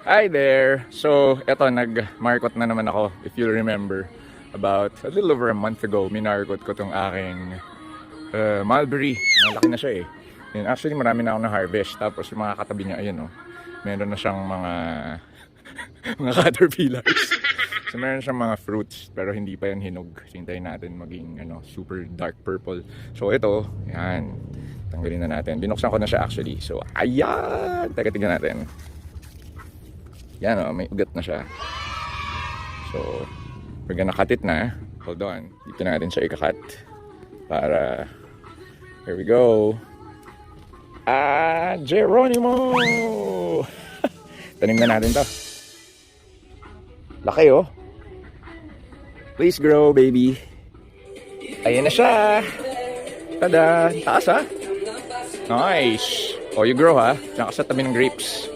Hi there! So, eto, nag-markot na naman ako, if you remember. About a little over a month ago, minarkot ko tong aking mulberry. Malaki na siya eh. Yun, actually, marami na ako na-harvest. Tapos yung mga katabi niya, ayun meron na siyang mga mga caterpillars. So, meron siyang mga fruits, pero hindi pa yan hinog. Hintayin natin maging super dark purple. So, ito, yan. Tanggalin na natin. Binuksan ko na siya actually. So, ayan! Teka, tignan natin. Yan may ugat na siya. So, we're gonna cut it na. Hold on. Dito natin siya ikakat. Para, here we go. Geronimo! Tanim na natin to. Laki oh. Please grow, baby. Ayan na siya. Tada! Taas ha? Nice! Oh, you grow ha? Diyan ka sa tabi ng grapes.